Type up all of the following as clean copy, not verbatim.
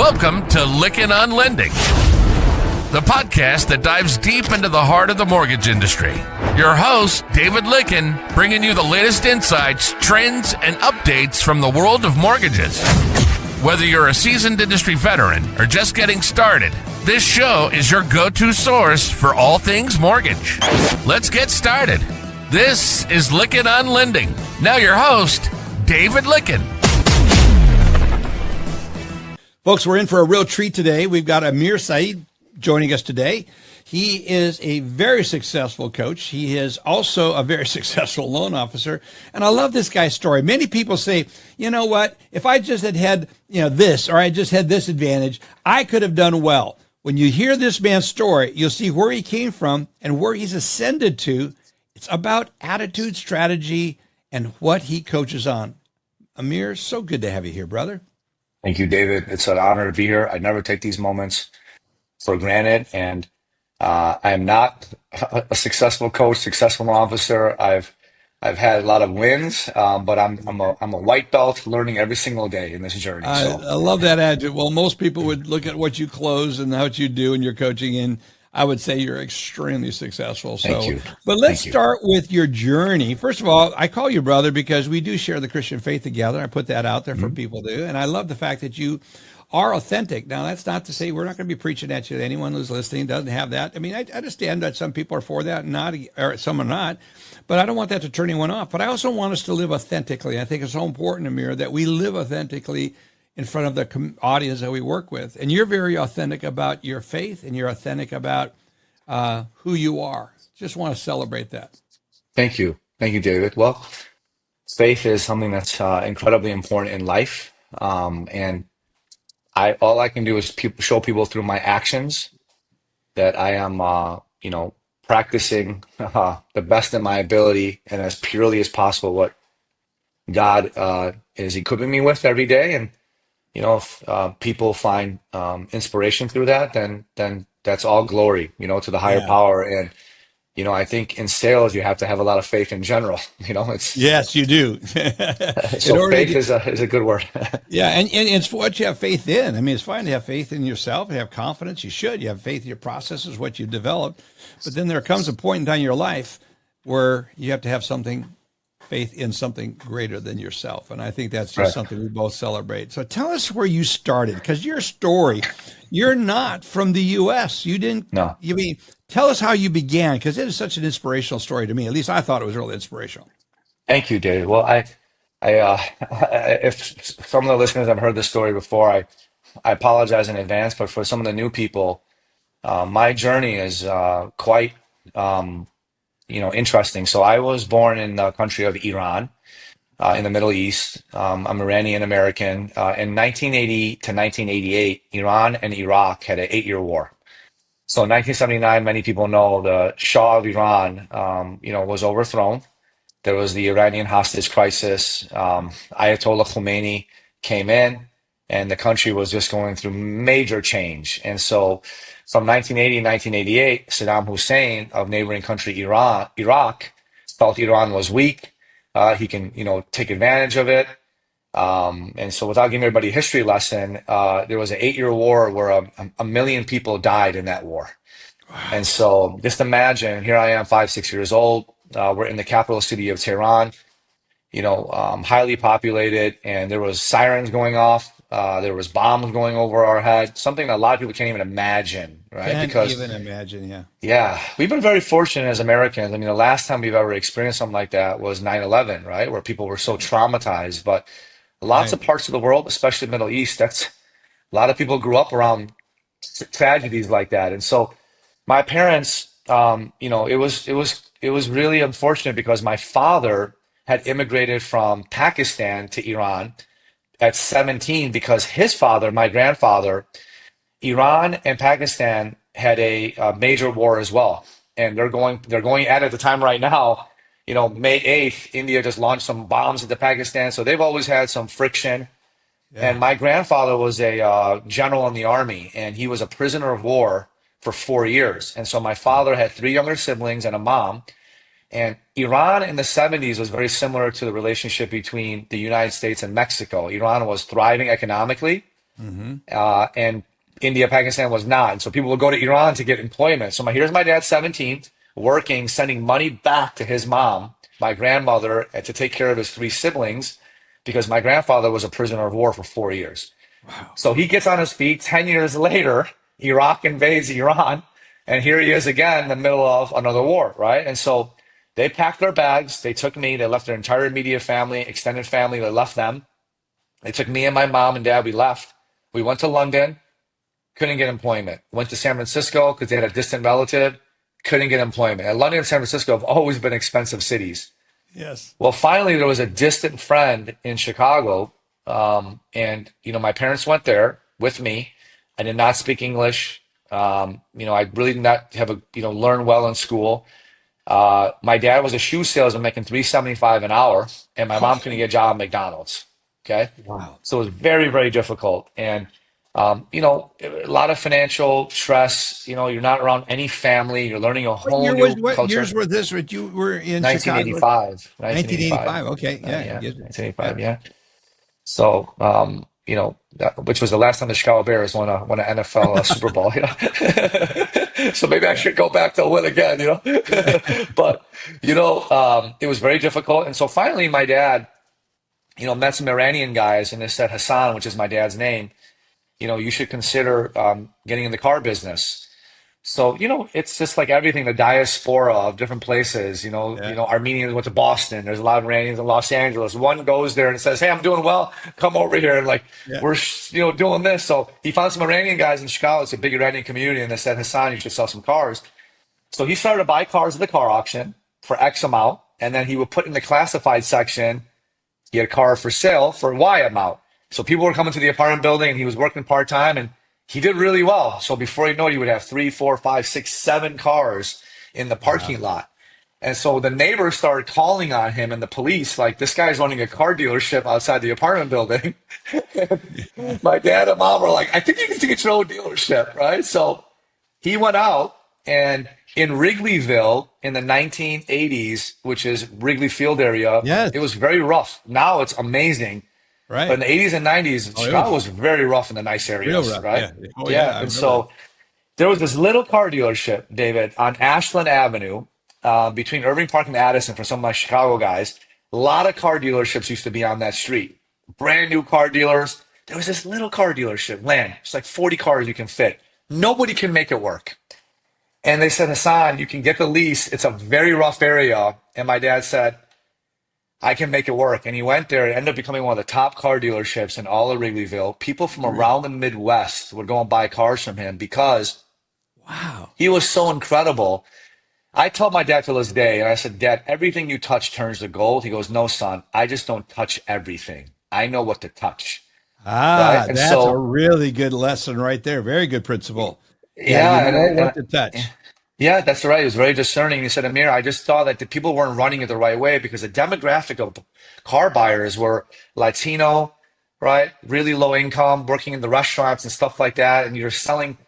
Welcome to Lickin' on Lending, the podcast that dives deep into the heart of the mortgage industry. Your host, David Lickin, bringing you the latest insights, trends, and updates from the world of mortgages. Whether you're a seasoned industry veteran or just getting started, this show is your go-to source for all things mortgage. Let's get started. This is Lickin' on Lending. Now your host, David Lickin. Folks, we're in for a real treat today. We've got Amir Saeed joining us today. He is a very successful coach. He is also a very successful loan officer. And I love this guy's story. Many people say, you know what, if I just had this, or I just had this advantage, I could have done well. When you hear this man's story, you'll see where he came from and where he's ascended to. It's about attitude, strategy, and what he coaches on. Amir, so good to have you here, brother. Thank you, David. It's an honor to be here. I never take these moments for granted, and I am not a successful coach, successful officer. I've had a lot of wins, but I'm a white belt, learning every single day in this journey. I love that attitude. Well, most people would look at what you close and what you do in your coaching, and I would say you're extremely successful. Thank you. But let's start with your journey. First of all, I call you brother because we do share the Christian faith together. I put that out there for people to do. And I love the fact that you are authentic. Now, that's not to say we're not going to be preaching at you. Anyone who's listening doesn't have that. I mean, I understand that some people are for that and not, or some are not, but I don't want that to turn anyone off. But I also want us to live authentically. I think it's so important, Amir, that we live authentically in front of the audience that we work with. And you're very authentic about your faith, and you're authentic about who you are. Just want to celebrate that. Thank you. Thank you, David. Well, faith is something that's incredibly important in life. And all I can do is show people through my actions that I am, practicing the best in my ability and as purely as possible what God is equipping me with every day. And if people find inspiration through that, then that's all glory, to the higher power. And, I think in sales, you have to have a lot of faith in general. Yes, you do. So faith is a good word. Yeah. And it's what you have faith in. I mean, it's fine to have faith in yourself and have confidence. You should. You have faith in your processes, what you've developed. But then there comes a point in time in your life where you have to have faith in something greater than yourself. And I think that's just something we both celebrate. So tell us where you started, because your story, you're not from the U.S. You didn't. No. Tell us how you began, because it is such an inspirational story to me. At least I thought it was really inspirational. Thank you, David. Well, if some of the listeners have heard this story before, I apologize in advance. But for some of the new people, my journey is quite interesting. So I was born in the country of Iran, in the Middle East. I'm Iranian American. In 1980 to 1988, Iran and Iraq had an 8-year war. So in 1979, many people know the Shah of Iran, was overthrown. There was the Iranian hostage crisis. Ayatollah Khomeini came in, and the country was just going through major change. And so from 1980 to 1988, Saddam Hussein of neighboring country Iraq felt Iran was weak. He can, take advantage of it. And so without giving everybody a history lesson, there was an 8-year war where a million people died in that war. Wow. And so just imagine, here I am, 5-6 years old. We're in the capital city of Tehran, highly populated, and there was sirens going off. There was bombs going over our head, something that a lot of people can't even imagine, right? Can't even imagine, yeah. Yeah, we've been very fortunate as Americans. I mean, the last time we've ever experienced something like that was 9/11, right? Where people were so traumatized. But lots of parts of the world, especially the Middle East, a lot of people grew up around tragedies like that. And so my parents, it was really unfortunate because my father had immigrated from Pakistan to Iran at 17 because his father, my grandfather, Iran and Pakistan had a major war as well. And they're going at it at the time right now. May 8th, India just launched some bombs into Pakistan. So they've always had some friction. Yeah. And my grandfather was a general in the army, and he was a prisoner of war for 4 years. And so my father had 3 younger siblings and a mom. And Iran in the 70s was very similar to the relationship between the United States and Mexico. Iran was thriving economically. and India, Pakistan was not. And so people would go to Iran to get employment. So here's my dad, 17, working, sending money back to his mom, my grandmother, and to take care of his three siblings because my grandfather was a prisoner of war for 4 years. So he gets on his feet. 10 years later, Iraq invades Iran. And here he is again in the middle of another war, right? And so they packed their bags. They took me. They left their entire immediate family, extended family. They left them. They took me and my mom and dad. We left. We went to London. Couldn't get employment. Went to San Francisco because they had a distant relative. Couldn't get employment. And London and San Francisco have always been expensive cities. Yes. Well, finally, there was a distant friend in Chicago. And, my parents went there with me. I did not speak English. I really did not have learn well in school. My dad was a shoe salesman making $3.75 an hour, and my mom couldn't get a job at McDonald's. Okay. Wow. So it was very, very difficult. And, a lot of financial stress. You're not around any family. You're learning a whole new What culture. years was this? What you were in 1985. Chicago? 1985. Okay. Yeah. 1985. Yeah. So, which was the last time the Chicago Bears won an NFL Super Bowl. So maybe I should go back to win again. But it was very difficult. And so finally, my dad, met some Iranian guys, and they said, Hassan, which is my dad's name, you should consider getting in the car business. So, it's just like everything, the diaspora of different places, Armenians went to Boston. There's a lot of Iranians in Los Angeles. One goes there and says, hey, I'm doing well. Come over here. And we're, doing this. So he found some Iranian guys in Chicago. It's a big Iranian community. And they said, Hassan, you should sell some cars. So he started to buy cars at the car auction for X amount. And then he would put in the classified section, he had a car for sale for Y amount. So people were coming to the apartment building and he was working part-time and he did really well. So before you know it, he would have 3, 4, 5, 6, 7 cars in the parking lot. And so the neighbors started calling on him and the police, like, this guy's running a car dealership outside the apartment building. My dad and mom were like, I think you need to get your own dealership, right? So he went out, and in Wrigleyville in the 1980s, which is Wrigley Field area, Yes. it was very rough. Now it's amazing. Right. But in the 80s and 90s, Chicago was very rough in the nice areas, Real rough, right? yeah. Oh, Yeah. yeah, I And remember so there was this little car dealership, David, on Ashland Avenue, between Irving Park and Addison for some of my Chicago guys. A lot of car dealerships used to be on that street. Brand new car dealers. There was this little car dealership, land. It's like 40 cars you can fit. Nobody can make it work. And they said, Hassan, you can get the lease. It's a very rough area. And my dad said, I can make it work. And he went there and ended up becoming one of the top car dealerships in all of Wrigleyville. People from around the Midwest would go and buy cars from him because he was so incredible. I tell my dad to this day, and I said, Dad, everything you touch turns to gold. He goes, no, son, I just don't touch everything. I know what to touch. Right? And That's so, a really good lesson right there. Very good principle. yeah, You and, know what to touch. yeah, that's right. He was very discerning. He said, Amir, I just thought that the people weren't running it the right way because the demographic of car buyers were Latino, right? Really low income, working in the restaurants and stuff like that. And you're selling,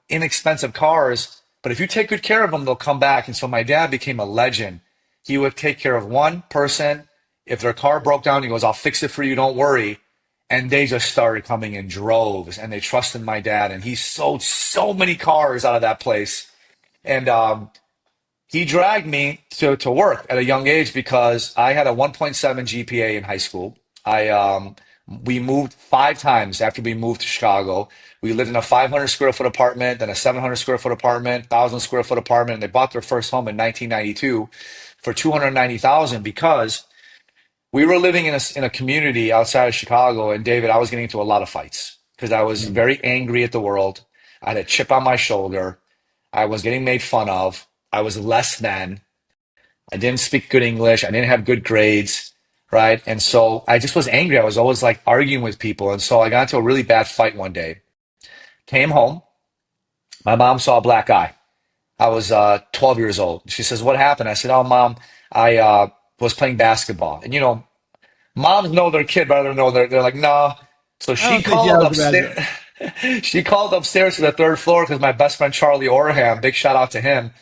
inexpensive cars. But if you take good care of them, they'll come back. And so my dad became a legend. He would take care of one person. If their car broke down, he goes, I'll fix it for you. Don't worry. And they just started coming in droves and they trusted my dad. And he sold so many cars out of that place. And he dragged me to work at a young age because I had a 1.7 GPA in high school. We moved 5 times after we moved to Chicago. We lived in a 500 square foot apartment, then a 700 square foot apartment, 1,000 square foot apartment, and they bought their first home in 1992 for 290,000 because we were living in a community outside of Chicago. And David, I was getting into a lot of fights because I was very angry at the world. I had a chip on my shoulder. I was getting made fun of. I was less than. I didn't speak good English. I didn't have good grades, right? And so I just was angry. I was always like arguing with people. And so I got into a really bad fight one day. Came home. My mom saw a black eye. I was 12 years old. She says, what happened? I said, oh, Mom, I was playing basketball. And, moms know their kid better than know they're like, no. So I don't think you have the best- she called upstairs to the 3rd floor because my best friend Charlie Orham, big shout out to him,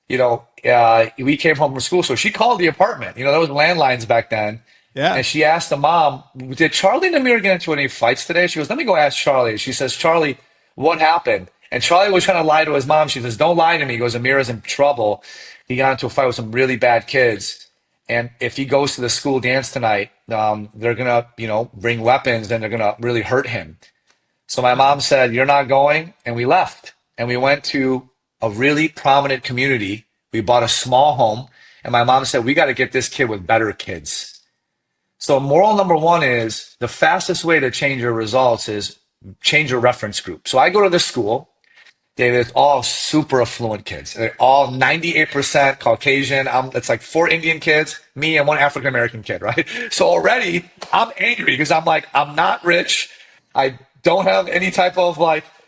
we came home from school. So she called the apartment. There was landlines back then. Yeah. And she asked the mom, did Charlie and Amir get into any fights today? She goes, let me go ask Charlie. She says, Charlie, what happened? And Charlie was trying to lie to his mom. She says, don't lie to me. He goes, Amir is in trouble. He got into a fight with some really bad kids. And if he goes to the school dance tonight, they're going to, bring weapons and they're going to really hurt him. So my mom said, you're not going. And we left. And we went to a really prominent community. We bought a small home. And my mom said, we got to get this kid with better kids. So moral number one is the fastest way to change your results is change your reference group. So I go to this school. David, it's all super affluent kids. They're all 98% Caucasian. It's like 4 Indian kids, me and 1 African American kid, right? So already I'm angry because I'm like, I'm not rich. I don't have any type of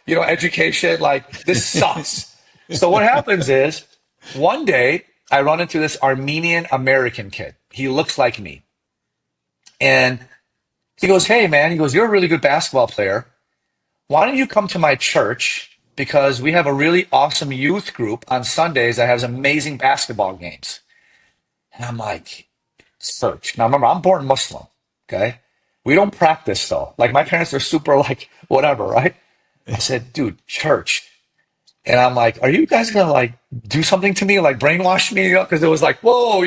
education. Like, this sucks. So what happens is one day I run into this Armenian American kid. He looks like me. And he goes, hey man, he goes, you're a really good basketball player. Why don't you come to my church? Because we have a really awesome youth group on Sundays that has amazing basketball games. And I'm like, church. Now remember, I'm born Muslim, okay? We don't practice though. Like, my parents are super whatever, right? I said, dude, church. And I'm like, are you guys gonna do something to me, brainwash me? Because it was like, whoa,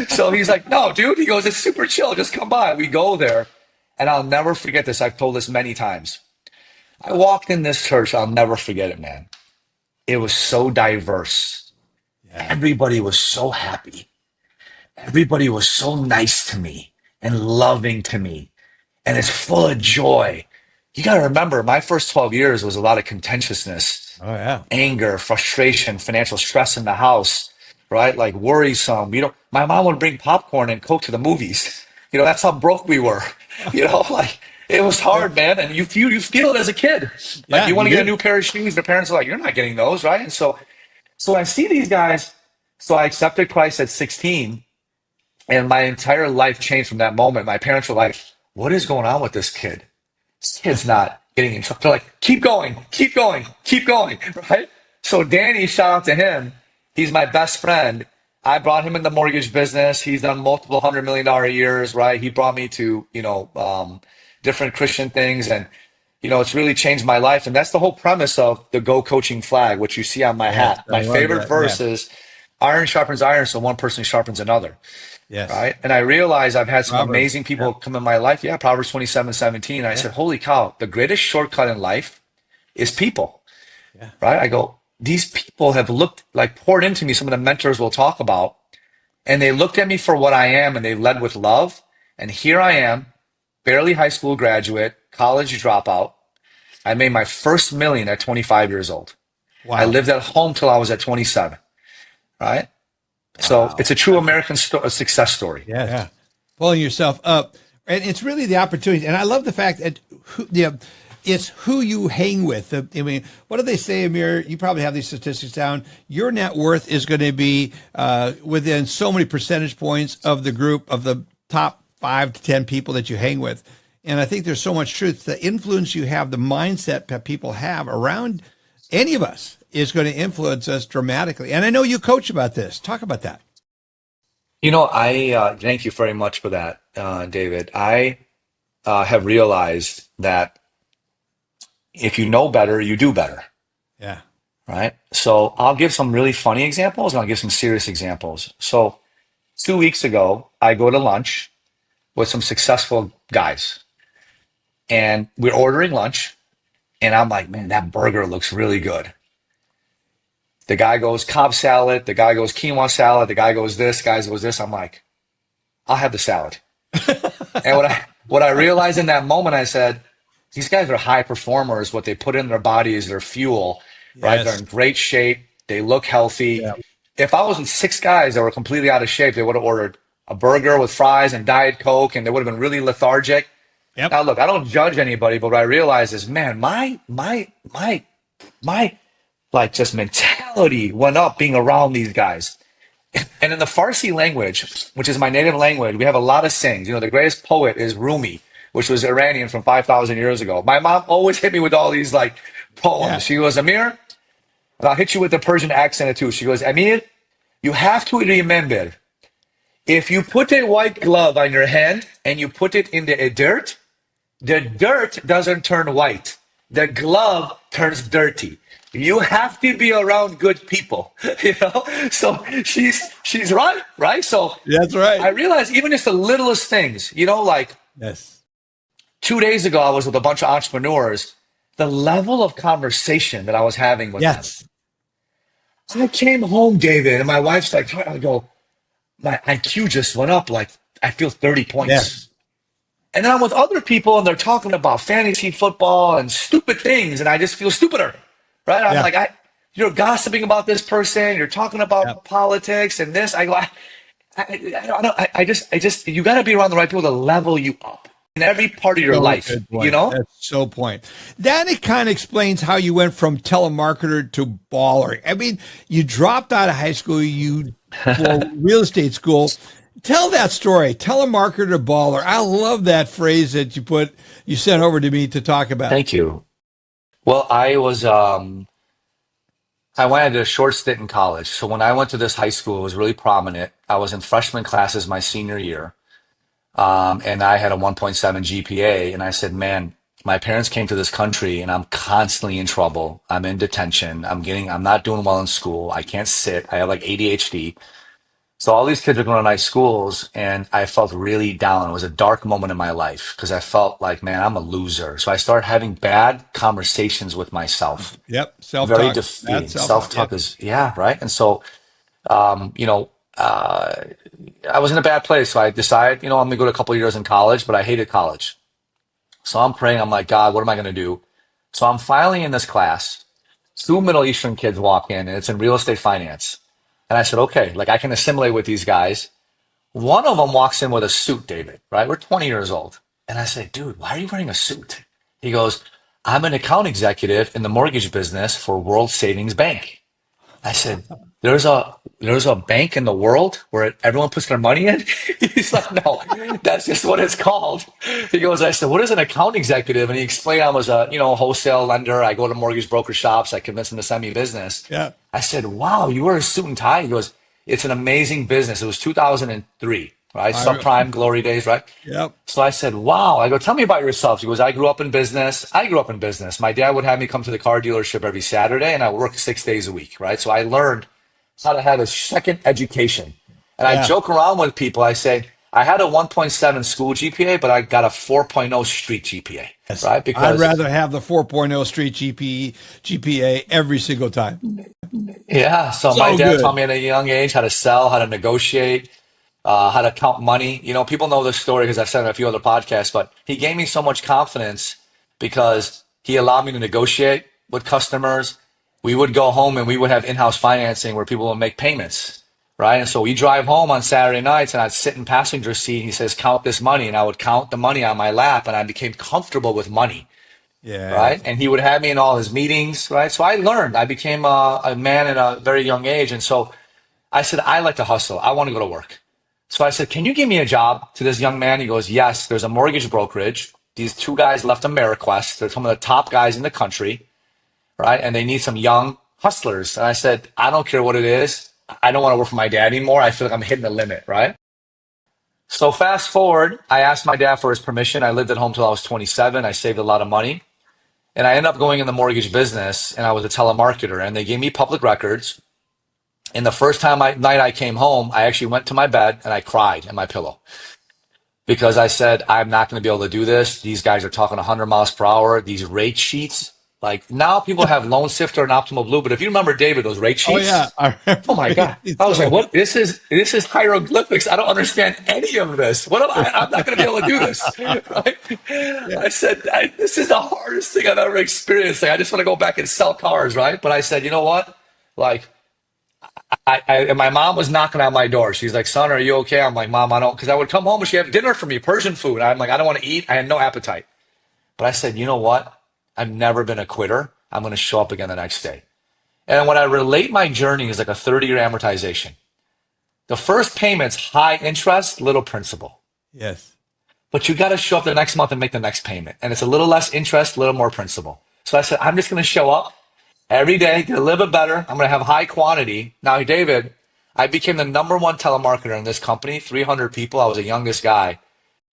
So he's like, no, dude. He goes, it's super chill. Just come by. We go there. And I'll never forget this. I've told this many times. I walked in this church. I'll never forget it, man. It was so diverse. Yeah. Everybody was so happy. Everybody was so nice to me and loving to me. And it's full of joy. You got to remember, my first 12 years was a lot of contentiousness, anger, frustration, financial stress in the house, right? Like, worrisome. My mom would bring popcorn and Coke to the movies. That's how broke we were. It was hard, man. And you feel it as a kid. You want to get a new pair of shoes. The parents are like, you're not getting those, right? And so I see these guys. So I accepted Christ at 16, and my entire life changed from that moment. My parents were like, what is going on with this kid? This kid's not getting in trouble. They're like, keep going, keep going, keep going, right? So Danny, shout out to him. He's my best friend. I brought him in the mortgage business. He's done multiple $100 million years, right? He brought me to, different Christian things. And, it's really changed my life. And that's the whole premise of the Go Coaching flag, which you see on my hat. My favorite verse is iron sharpens iron, so one person sharpens another. Yes. Right. And I realized I've had some amazing people come in my life. Yeah. Proverbs 27:17. I said, holy cow, the greatest shortcut in life is people. Yeah. Right. I go, these people have poured into me. Some of the mentors we'll talk about, and they looked at me for what I am, and they led with love. And here I am, barely high school graduate, college dropout. I made my first million at 25 years old. Wow. I lived at home till I was at 27. Right. So it's a true American success story. Yes. Yeah. Pulling yourself up. And it's really the opportunity. And I love the fact that it's who you hang with. I mean, what do they say, Amir? You probably have these statistics down. Your net worth is going to be within so many percentage points of the group of the top 5 to 10 people that you hang with. And I think there's so much truth. The influence you have, the mindset that people have around any of us is going to influence us dramatically. And I know you coach about this. Talk about that. I thank you very much for that, David. I have realized that if you know better, you do better. Yeah. Right. So I'll give some really funny examples, and I'll give some serious examples. So 2 weeks ago, I go to lunch with some successful guys, and we're ordering lunch, and I'm like, man, that burger looks really good. The guy goes Cobb salad. The guy goes quinoa salad. The guy goes this. Guy goes this. I'm like, I'll have the salad. And what I realized in that moment, I said, these guys are high performers. What they put in their body is their fuel, right? They're in great shape. They look healthy. Yeah. If I was with 6 guys that were completely out of shape, they would have ordered a burger with fries and Diet Coke, and they would have been really lethargic. Yep. Now, look, I don't judge anybody, but what I realize is, man, my just mentality went up being around these guys. And in the Farsi language, which is my native language, we have a lot of sayings. The greatest poet is Rumi, which was Iranian from 5,000 years ago. My mom always hit me with all these poems. Yeah. She goes, Amir, and I'll hit you with the Persian accent too. She goes, Amir, you have to remember, If you put a white glove on your hand and you put it in the dirt doesn't turn white. The glove turns dirty. You have to be around good people, you know? So she's right, right? So That's right. I realized even just the littlest things, you know, like Yes. 2 days ago, I was with a bunch of entrepreneurs. The level of conversation that I was having with them. Yes. I came home, David, and my wife's like, I go, my IQ just went up like I feel 30 points. Yes. And then I'm with other people and they're talking about fantasy football and stupid things, and I just feel stupider, right? I'm Yeah. like, you're gossiping about this person, you're talking Yeah. about politics and this. I go, I just, you got to be around the right people to level you up in every part of your So life, good you point. know? That's so point. That it kind of explains how you went from telemarketer to baller. I mean, you dropped out of high school, you for real estate school. Tell that story. Telemarketer to baller. I love that phrase that you sent over to me to talk about. Thank you. Well, I went at a short stint in college. So when I went to this high school, it was really prominent. I was in freshman classes my senior year. And I had a 1.7 GPA. And I said, man, my parents came to this country and I'm constantly in trouble. I'm in detention. I'm not doing well in school. I can't sit. I have like ADHD. So all these kids are going to nice schools and I felt really down. It was a dark moment in my life because I felt like, man, I'm a loser. So I started having bad conversations with myself. Yep. Very Self-talk. defeating. That's self-talk. Self-talk is, yeah, right. And so, you know, I was in a bad place. So I decided, you know, I'm going to go to a couple of years in college, but I hated college. So I'm praying. I'm like, God, what am I going to do? So I'm finally in this class. Two Middle Eastern kids walk in and it's in real estate finance. And I said, okay, like I can assimilate with these guys. One of them walks in with a suit, David, right? We're 20 years old. And I said, dude, why are you wearing a suit? He goes, I'm an account executive in the mortgage business for World Savings Bank. I said, there's a bank in the world where everyone puts their money in? He's like, no, that's just what it's called. He goes, I said, what is an account executive? And he explained I was a, wholesale lender. I go to mortgage broker shops. I convince them to send me business. Yeah. I said, wow, you wear a suit and tie? He goes, it's an amazing business. It was 2003, right? Subprime glory days, right? Yep. So I said, wow. I go, tell me about yourself. He goes, I grew up in business. My dad would have me come to the car dealership every Saturday and I would work 6 days a week, right? So I learned how to have a second education. And I joke around with people. I say, I had a 1.7 school GPA, but I got a 4.0 street GPA, right? Because I'd rather have the 4.0 street GPA every single time. Yeah. So my dad taught me at a young age how to sell, how to negotiate, how to count money. You know, people know this story because I've said it in a few other podcasts, but he gave me so much confidence because he allowed me to negotiate with customers. We would go home and we would have in-house financing where people would make payments, right? And so we drive home on Saturday nights and I'd sit in passenger seat. He says, count this money. And I would count the money on my lap and I became comfortable with money. Yeah. Right. And he would have me in all his meetings. Right. So I learned. I became a man at a very young age. And so I said, I like to hustle. I want to go to work. So I said, can you give me a job? To this young man? He goes, yes, there's a mortgage brokerage. These two guys left Ameriquest. They're some of the top guys in the country. Right. And they need some young hustlers. And I said, I don't care what it is. I don't want to work for my dad anymore. I feel like I'm hitting the limit. Right. So fast forward, I asked my dad for his permission. I lived at home till I was 27. I saved a lot of money. And I ended up going in the mortgage business and I was a telemarketer and they gave me public records. And the first night I came home, I actually went to my bed and I cried in my pillow because I said, I'm not going to be able to do this. These guys are talking 100 miles per hour. These rate sheets, like now people have Loan Sifter and Optimal Blue. But if you remember, David, those rate sheets. Oh, yeah. Oh my God. I was like, what? This is hieroglyphics. I don't understand any of this. What am I? I'm not going to be able to do this. Right? Yeah. I said, this is the hardest thing I've ever experienced. Like, I just want to go back and sell cars. Right. But I said, you know what? Like, and my mom was knocking on my door. She's like, son, are you okay? I'm like, Mom, I don't, because I would come home and she'd have dinner for me, Persian food. I'm like, I don't want to eat. I had no appetite. But I said, you know what? I've never been a quitter. I'm going to show up again the next day. And when I relate my journey is like a 30-year amortization. The first payment's high interest, little principal. Yes. But you got to show up the next month and make the next payment. And it's a little less interest, a little more principal. So I said, I'm just going to show up every day, get a little bit better. I'm going to have high quantity. Now, David, I became the number one telemarketer in this company, 300 people. I was the youngest guy.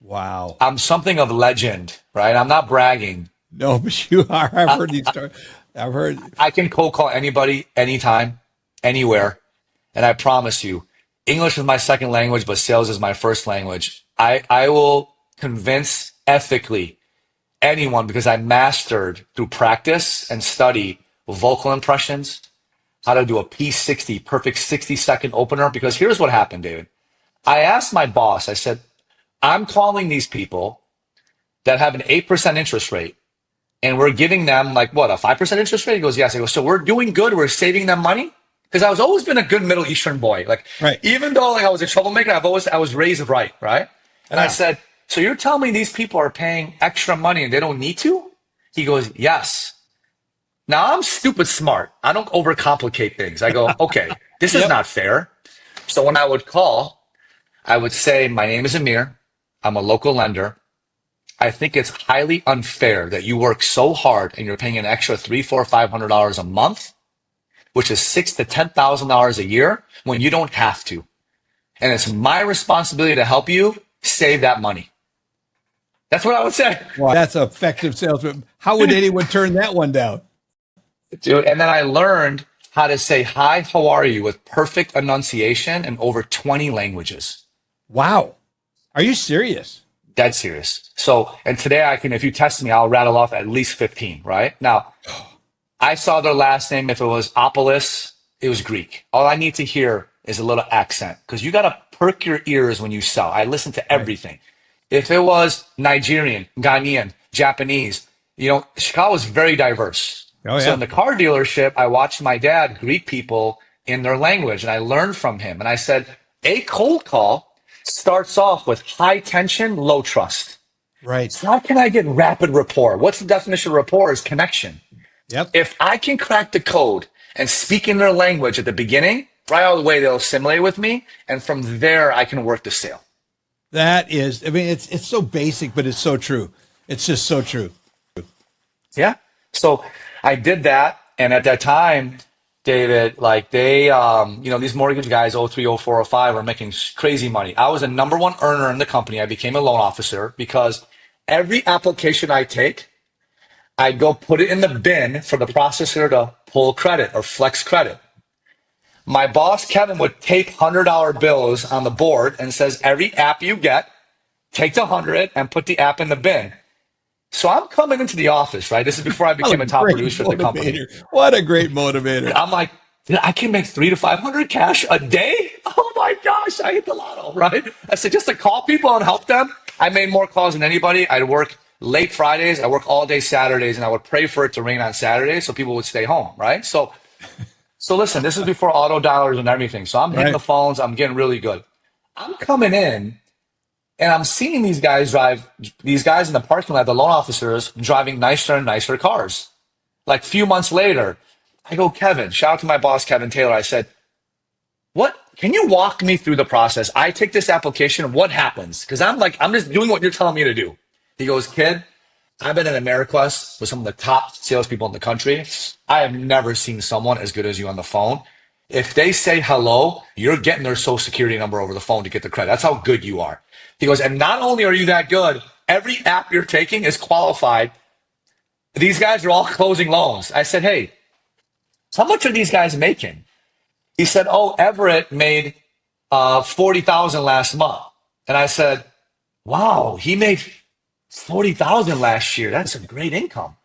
Wow. I'm something of legend, right? I'm not bragging. No, but you are. I've heard these stories. I've heard. I can cold call anybody, anytime, anywhere. And I promise you, English is my second language, but sales is my first language. I will convince ethically anyone because I mastered through practice and study vocal impressions, how to do a P60, perfect 60-second opener. Because here's what happened, David. I asked my boss, I said, I'm calling these people that have an 8% interest rate. And we're giving them like what, a 5% interest rate? He goes, yes. I go, so we're doing good. We're saving them money. Because I was always been a good Middle Eastern boy. Like, right. Even though like I was a troublemaker, I was raised right. Right. And I said, so you're telling me these people are paying extra money and they don't need to? He goes, yes. Now I'm stupid smart. I don't overcomplicate things. I go, okay, this is not fair. So when I would call, I would say, my name is Amir. I'm a local lender. I think it's highly unfair that you work so hard and you're paying an extra $300, $400, $500 a month, which is $6,000 to $10,000 a year when you don't have to. And it's my responsibility to help you save that money. That's what I would say. Wow, that's effective salesman. How would anyone turn that one down? Dude, and then I learned how to say, hi, how are you? With perfect enunciation in over 20 languages. Wow. Are you serious? Dead serious. So, and today I can, if you test me, I'll rattle off at least 15, right? Now, I saw their last name. If it was Opolis, it was Greek. All I need to hear is a little accent because you got to perk your ears when you sell. I listen to everything. If it was Nigerian, Ghanaian, Japanese, Chicago is very diverse. Oh, yeah. So in the car dealership, I watched my dad greet people in their language and I learned from him. And I said, a cold call starts off with high tension, low trust. Right. So how can I get rapid rapport? What's the definition of rapport? Is connection. Yep. If I can crack the code and speak in their language at the beginning, right out of the way, they'll assimilate with me. And from there, I can work the sale. That is, I mean, it's so basic, but it's so true. It's just so true. Yeah. So I did that. And at that time, David, like these mortgage guys, 03, 04, 05 were making crazy money. I was the number one earner in the company. I became a loan officer because every application I take, I'd go put it in the bin for the processor to pull credit or flex credit. My boss, Kevin, would take $100 bills on the board and says, every app you get, take the 100 and put the app in the bin. So I'm coming into the office, right? This is before I became a top producer of the company. What a great motivator. I'm like, I can make $300 to $500 cash a day. Oh my gosh, I hit the lotto, right? I said, just to call people and help them. I made more calls than anybody. I'd work late Fridays. I work all day Saturdays, and I would pray for it to rain on Saturdays so people would stay home, right? So listen, this is before auto dialers and everything. So I'm hitting the phones. I'm getting really good. I'm coming in. And I'm seeing these guys in the parking lot, the loan officers, driving nicer and nicer cars. Like a few months later, I go, Kevin, shout out to my boss, Kevin Taylor. I said, can you walk me through the process? I take this application. What happens? Because I'm just doing what you're telling me to do. He goes, kid, I've been at AmeriQuest with some of the top salespeople in the country. I have never seen someone as good as you on the phone. If they say hello, you're getting their social security number over the phone to get the credit. That's how good you are. He goes, and not only are you that good, every app you're taking is qualified. These guys are all closing loans. I said, hey, how much are these guys making? He said, oh, Everett made $40,000 last month. And I said, wow, he made $40,000 last year. That's a great income.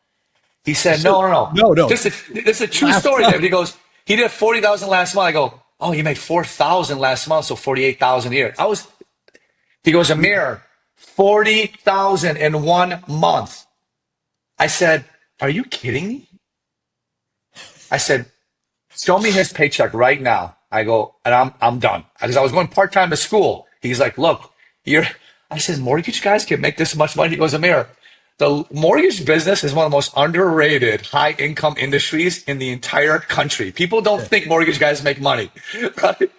He said, no. This is a true story, David. He goes, he did $40,000 last month. I go, oh, he made $4,000 last month, so $48,000 a year. He goes, Amir, $40,000 in 1 month. I said, are you kidding me? I said, show me his paycheck right now. I go, and I'm done. Because I was going part-time to school. He's like, look, I said, mortgage guys can make this much money. He goes, Amir, the mortgage business is one of the most underrated high-income industries in the entire country. People don't think mortgage guys make money, right?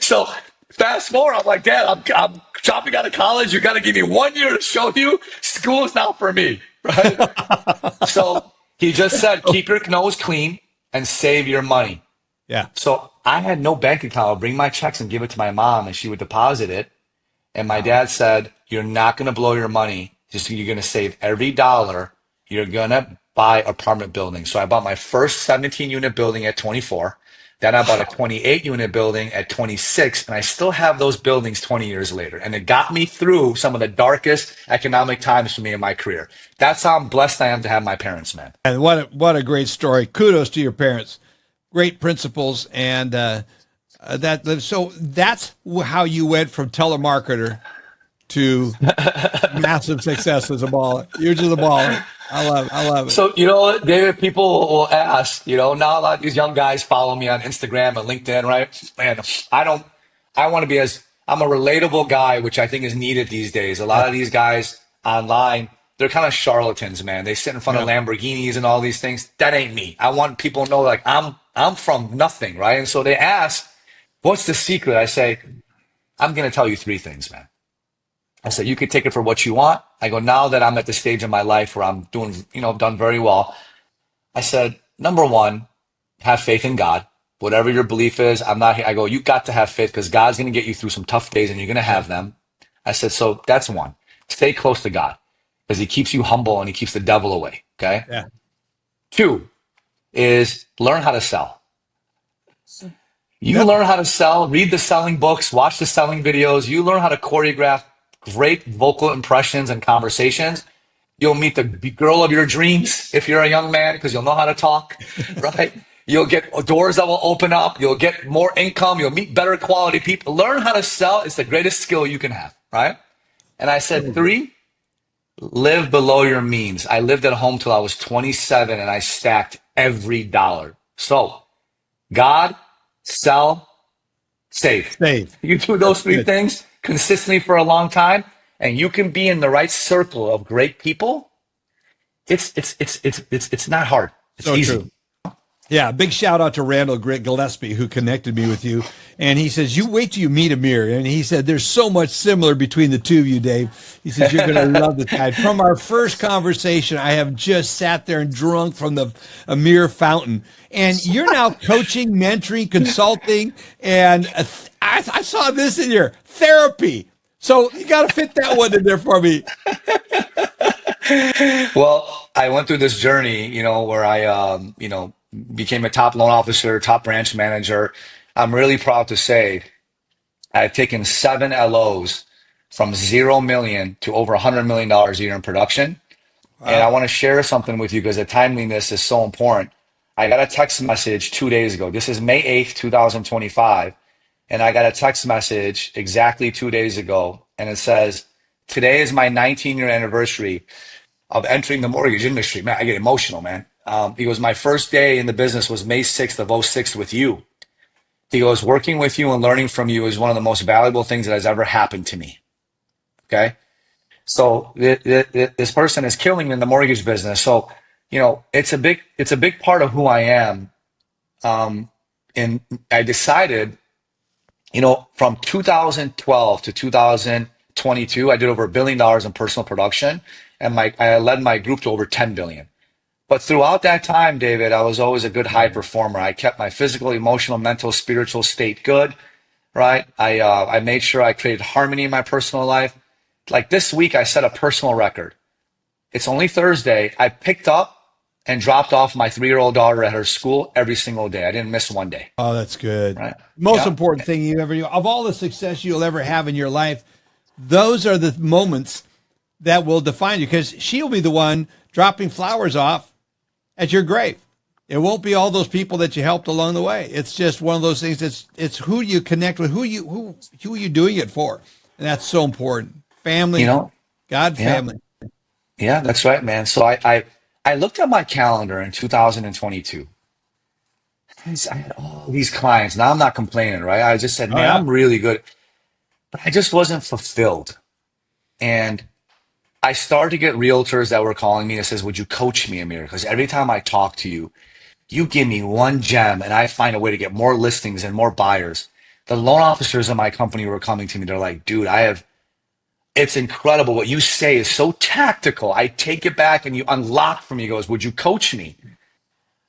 So fast forward, I'm like, Dad, I'm dropping out of college. You got to give me 1 year to show you school is not for me, right? So he just said, keep your nose clean and save your money. Yeah. So I had no bank account. I would bring my checks and give it to my mom, and she would deposit it. And my dad said, "You're not going to blow your money. Just you're going to save every dollar. You're going to buy apartment building." So I bought my first 17 unit building at 24. Then I bought a 28 unit building at 26, and I still have those buildings 20 years later. And it got me through some of the darkest economic times for me in my career. That's how blessed I am to have my parents, man. And what a great story. Kudos to your parents. Great principles. And so that's how you went from telemarketer to massive success as a baller. You're just a baller. I love it. So, what, David, people will ask, now a lot of these young guys follow me on Instagram and LinkedIn, right? Man, I'm a relatable guy, which I think is needed these days. A lot of these guys online, they're kind of charlatans, man. They sit in front of Lamborghinis and all these things. That ain't me. I want people to know, like, I'm from nothing, right? And so they ask, what's the secret? I say, I'm going to tell you three things, man. I said, you could take it for what you want. I go, now that I'm at the stage in my life where I'm doing, done very well. I said, number one, have faith in God. Whatever your belief is, I'm not here. I go, you got to have faith because God's going to get you through some tough days and you're going to have them. I said, so that's one. Stay close to God because he keeps you humble and he keeps the devil away. Okay. Yeah. Two is learn how to sell. You learn how to sell, read the selling books, watch the selling videos. You learn how to choreograph great vocal impressions and conversations. You'll meet the girl of your dreams if you're a young man because you'll know how to talk, right? You'll get doors that will open up. You'll get more income. You'll meet better quality people. Learn how to sell. It's the greatest skill you can have, right? And I said, three, live below your means. I lived at home till I was 27 and I stacked every dollar. So God, sell, save. You do those three things consistently for a long time, and you can be in the right circle of great people. It's not hard. It's so easy. True. Yeah, big shout out to Randall Gillespie who connected me with you. And he says, you wait till you meet Amir. And he said, there's so much similar between the two of you, Dave. He says, you're going to love this guy. From our first conversation, I have just sat there and drunk from the Amir fountain. And you're now coaching, mentoring, consulting. And I saw this in your therapy. So you got to fit that one in there for me. Well, I went through this journey, where I, became a top loan officer, top branch manager. I'm really proud to say I've taken 7 LOs from 0 million to over $100 million a year in production. Wow. And I want to share something with you because the timeliness is so important. I got a text message 2 days ago. This is May 8th, 2025. And I got a text message exactly 2 days ago. And it says, today is my 19-year anniversary of entering the mortgage industry. Man, I get emotional, man. He goes, my first day in the business was May 6th of 06 with you. He goes, working with you and learning from you is one of the most valuable things that has ever happened to me. Okay. So this person is killing me in the mortgage business. So, it's a big part of who I am. And I decided, from 2012 to 2022, I did over $1 billion in personal production, and I led my group to over 10 billion. But throughout that time, David, I was always a good high performer. I kept my physical, emotional, mental, spiritual state good, right? I made sure I created harmony in my personal life. Like this week, I set a personal record. It's only Thursday. I picked up and dropped off my 3-year-old daughter at her school every single day. I didn't miss one day. Oh, that's good. Right? Most important thing you ever do. Of all the success you'll ever have in your life, those are the moments that will define you because she'll be the one dropping flowers off at your grave. It won't be all those people that you helped along the way. It's just one of those things. It's who you connect with, who you doing it for. And that's so important. Family, God, family. Yeah, that's right, man. So I looked at my calendar in 2022. I had all these clients. Now I'm not complaining, right? I just said, man, I'm really good. But I just wasn't fulfilled. And I started to get realtors that were calling me and says, would you coach me, Amir? Because every time I talk to you, you give me one gem and I find a way to get more listings and more buyers. The loan officers in my company were coming to me. They're like, dude, it's incredible. What you say is so tactical. I take it back and you unlock for me. He goes, would you coach me?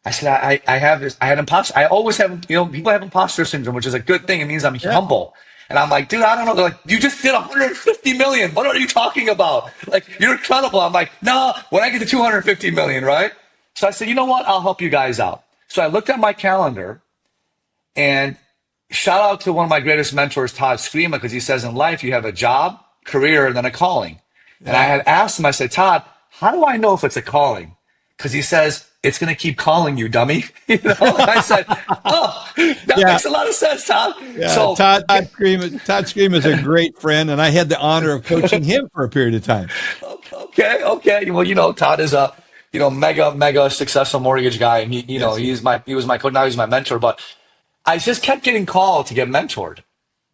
I said, I have this, I had imposter. I always have, people have imposter syndrome, which is a good thing. It means I'm Yeah. humble. And I'm like, dude, I don't know. They're like, you just did 150 million. What are you talking about? Like, you're incredible. I'm like, no, when I get to 250 million, right? So I said, you know what? I'll help you guys out. So I looked at my calendar, and shout out to one of my greatest mentors, Todd Screama, because he says in life, you have a job, career, and then a calling. And I had asked him, I said, Todd, how do I know if it's a calling? Because he says, it's going to keep calling you, dummy. And I said, oh, that makes a lot of sense, Todd. Yeah, So Todd Scream is a great friend, and I had the honor of coaching him for a period of time. okay. Well, Todd is a, mega successful mortgage guy. And he was my coach. Now he's my mentor, but I just kept getting called to get mentored.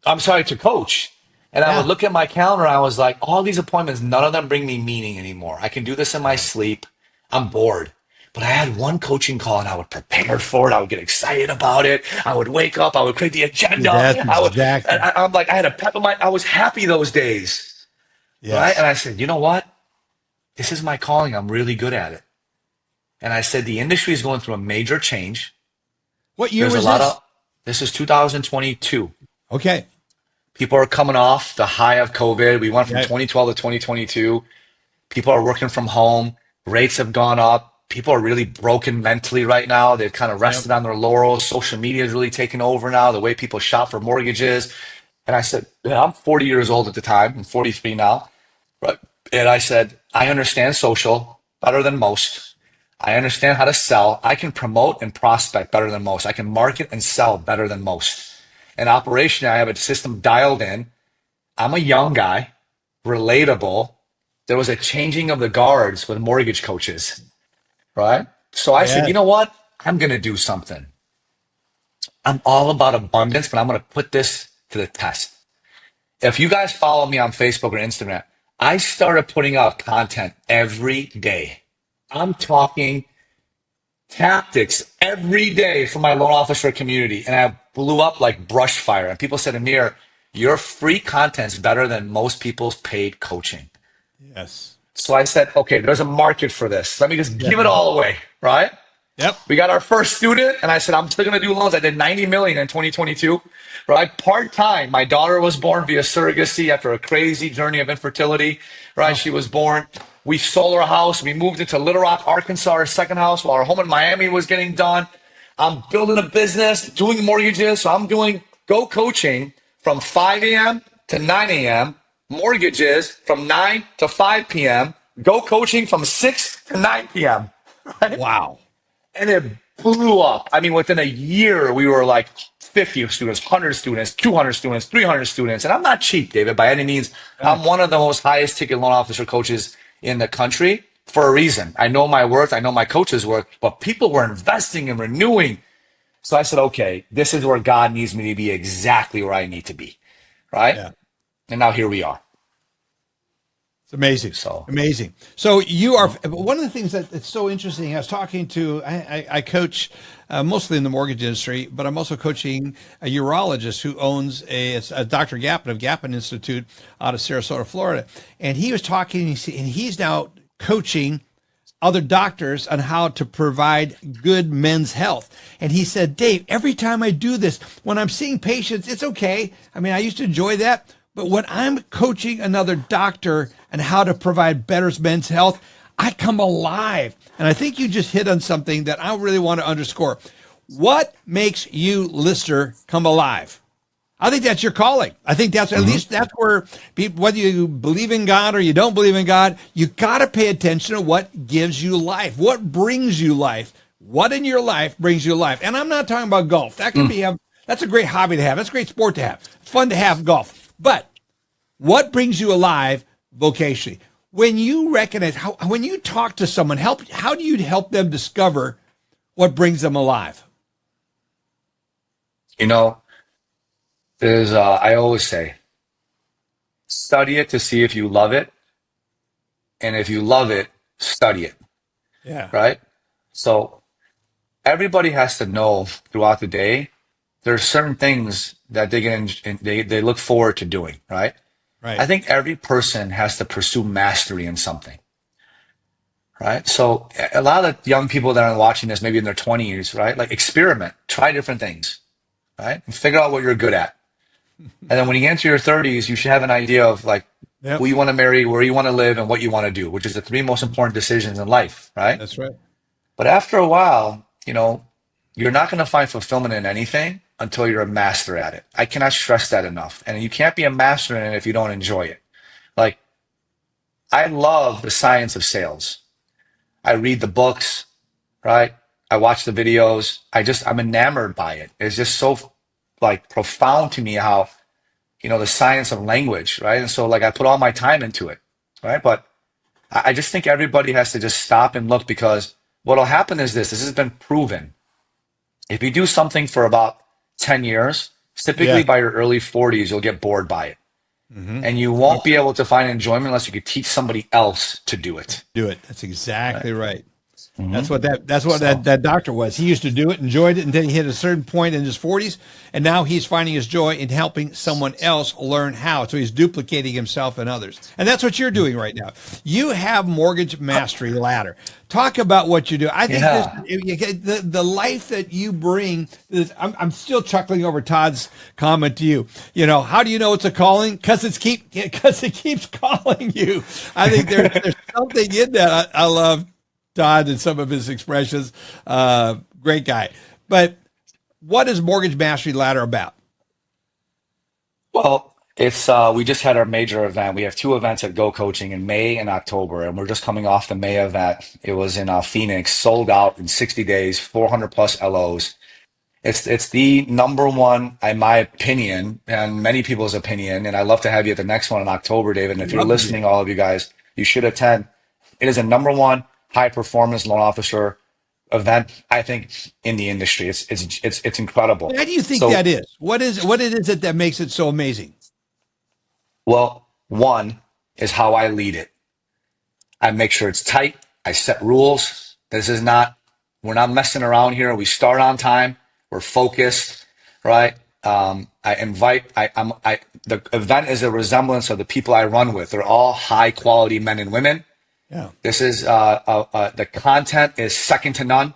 I'm sorry, to coach. And I would look at my calendar. I was like, all these appointments, none of them bring me meaning anymore. I can do this in my sleep. I'm bored. But I had one coaching call, and I would prepare for it. I would get excited about it. I would wake up. I would create the agenda. I'm like, I had a pep in my, I was happy those days. Yes. Right? And I said, you know what? This is my calling. I'm really good at it. And I said, the industry is going through a major change. What year was this? This is 2022. Okay. People are coming off the high of COVID. We went from 2012 to 2022. People are working from home. Rates have gone up. People are really broken mentally right now. They've kind of rested on their laurels. Social media is really taking over now, the way people shop for mortgages. And I said, I'm 40 years old at the time. I'm 43 now. Right? And I said, I understand social better than most. I understand how to sell. I can promote and prospect better than most. I can market and sell better than most. And operationally, I have a system dialed in. I'm a young guy, relatable. There was a changing of the guards with mortgage coaches, right? So I said, you know what? I'm going to do something. I'm all about abundance, but I'm going to put this to the test. If you guys follow me on Facebook or Instagram, I started putting out content every day. I'm talking tactics every day for my loan officer community, and I blew up like brush fire. And people said, Amir, your free content's better than most people's paid coaching. Yes. So I said, okay, there's a market for this. Let me just give it all away, right? Yep. We got our first student, and I said, I'm still going to do loans. I did 90 million in 2022, right? Part-time. My daughter was born via surrogacy after a crazy journey of infertility, right? She was born. We sold our house. We moved into Little Rock, Arkansas, our second house, while our home in Miami was getting done. I'm building a business, doing mortgages. So I'm doing Go Coaching from 5 a.m. to 9 a.m., mortgages from 9 to 5 p.m., Go Coaching from 6 to 9 p.m. Right? Wow. And it blew up. I mean, within a year, we were like 50 students, 100 students, 200 students, 300 students. And I'm not cheap, David, by any means. I'm one of the most highest ticket loan officer coaches in the country for a reason. I know my worth. I know my coach's worth, but people were investing and renewing. So I said, okay, this is where God needs me to be, exactly where I need to be. Right? Yeah. And now here we are. It's amazing. Amazing. So you are one of the things that's so interesting. I was talking to, I coach mostly in the mortgage industry, but I'm also coaching a urologist who owns a Dr. Gapin of Gapin Institute out of Sarasota, Florida. And he was talking, and he's now coaching other doctors on how to provide good men's health. And he said, Dave, every time I do this, when I'm seeing patients, it's okay. I mean, I used to enjoy that. But when I'm coaching another doctor and how to provide better men's health, I come alive. And I think you just hit on something that I really want to underscore. What makes you, listener, come alive? I think that's your calling. I think that's at least that's where people, whether you believe in God or you don't believe in God, you got to pay attention to what gives you life, what brings you life, what in your life brings you life. And I'm not talking about golf. That can be that's a great hobby to have. That's a great sport to have. It's fun to have golf. But what brings you alive vocationally? When you recognize, when you talk to someone, how do you help them discover what brings them alive? You know, there's, I always say, study it to see if you love it. And if you love it, study it. Yeah. Right? So everybody has to know throughout the day, there are certain things that they look forward to doing, right? Right. I think every person has to pursue mastery in something. right? So a lot of the young people that are watching this, maybe in their 20s, right? Like experiment, try different things, right? And figure out what you're good at. And then when you get into your 30s, you should have an idea of like who Yep, you want to marry, where you want to live, and what you want to do, which is the three most important decisions in life, right? that's right. But after a while, you're not going to find fulfillment in anything until you're a master at it. I cannot stress that enough. And you can't be a master in it if you don't enjoy it. Like, I love the science of sales. I read the books, right? I watch the videos. I'm enamored by it. It's just so like profound to me how, the science of language, right? And so like I put all my time into it, right? But I just think everybody has to just stop and look because what'll happen is this has been proven. If you do something for about 10 years, typically Yeah. by your early 40s, you'll get bored by it. Hmm. And you won't be able to find enjoyment unless you could teach somebody else to do it. Do it. That's exactly right. Hmm. That's what So, that doctor was. He used to do it, enjoyed it, until he hit a certain point in his 40s, and now he's finding his joy in helping someone else learn how. So he's duplicating himself and others, and that's what you're doing right now. You have Mortgage Mastery Ladder. Talk about what you do. I think yeah. the life that you bring. I'm still chuckling over Todd's comment to you. How do you know it's a calling? Because it keeps calling you. I think there's something in that. I love Todd and some of his expressions. Great guy. But what is Mortgage Mastery Ladder about? Well, it's we just had our major event. We have two events at Go Coaching in May and October, and we're just coming off the May event. It was in Phoenix, sold out in 60 days, 400 plus LOs. It's the number one, in my opinion, and many people's opinion. And I'd love to have you at the next one in October, David. And if you're Love to be. listening, all of you guys, you should attend. It is a number one high performance loan officer event, I think, in the industry. It's incredible. Why do you think So, that is? What it is that makes it so amazing? well, one is how I lead it. I make sure it's tight. I set rules. We're not messing around here. We start on time. We're focused, right? The event is a resemblance of the people I run with. They're all high quality men and women. Yeah. This is, the content is second to none.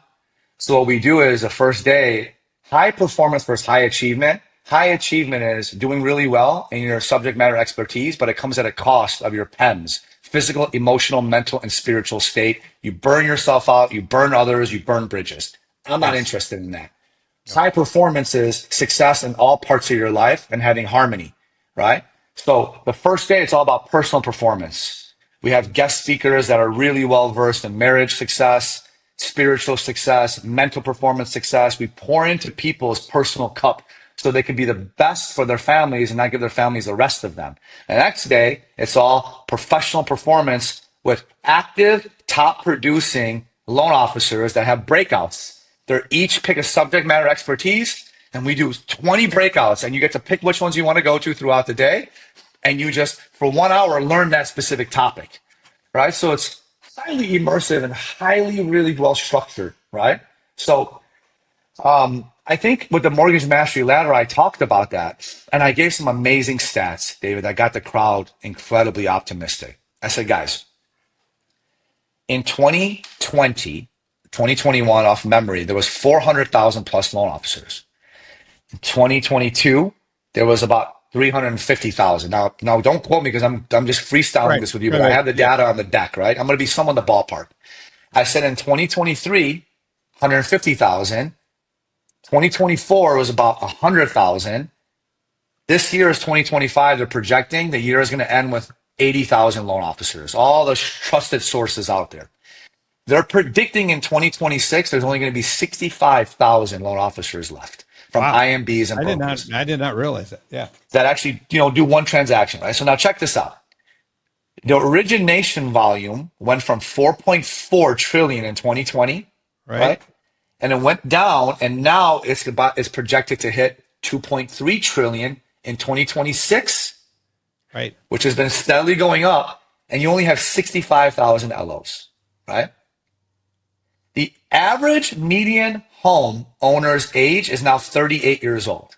So what we do is the first day, high performance versus high achievement. High achievement is doing really well in your subject matter expertise, but it comes at a cost of your PEMS, physical, emotional, mental, and spiritual state. You burn yourself out, you burn others, you burn bridges. I'm not Yes. interested in that. High performance is success in all parts of your life and having harmony, right? So the first day, it's all about personal performance. We have guest speakers that are really well versed in marriage success, spiritual success, mental performance success. We pour into people's personal cup so they can be the best for their families and not give their families the rest of them. The next day, it's all professional performance with active, top producing loan officers that have breakouts. They're each pick a subject matter expertise, and we do 20 breakouts, and you get to pick which ones you want to go to throughout the day. And you just, for 1 hour, learn that specific topic, right? So it's highly immersive and highly, really well structured, right? So I think with the Mortgage Mastery Ladder, I talked about that, and I gave some amazing stats, David, that got the crowd incredibly optimistic. I said, guys, in 2021, off memory, there was 400,000 plus loan officers. In 2022, there was about 350,000. Now, don't quote me because I'm just freestyling Right. this with you, Right. but I Right. have the Yeah. data on the deck, right? I'm going to be some in the ballpark. I said in 2023, 150,000. 2024 was about 100,000. This year is 2025. They're projecting the year is going to end with 80,000 loan officers, all the trusted sources out there. They're predicting in 2026 there's only going to be 65,000 loan officers left from Wow. IMBs and brokers I did not realize that. Yeah. that actually do one transaction, right? So now check this out. The origination volume went from 4.4 trillion in 2020, Right. right? And it went down, and now it's projected to hit 2.3 trillion in 2026, Right. which has been steadily going up, and you only have 65,000 LOs, right? The average median home owner's age is now 38 years old.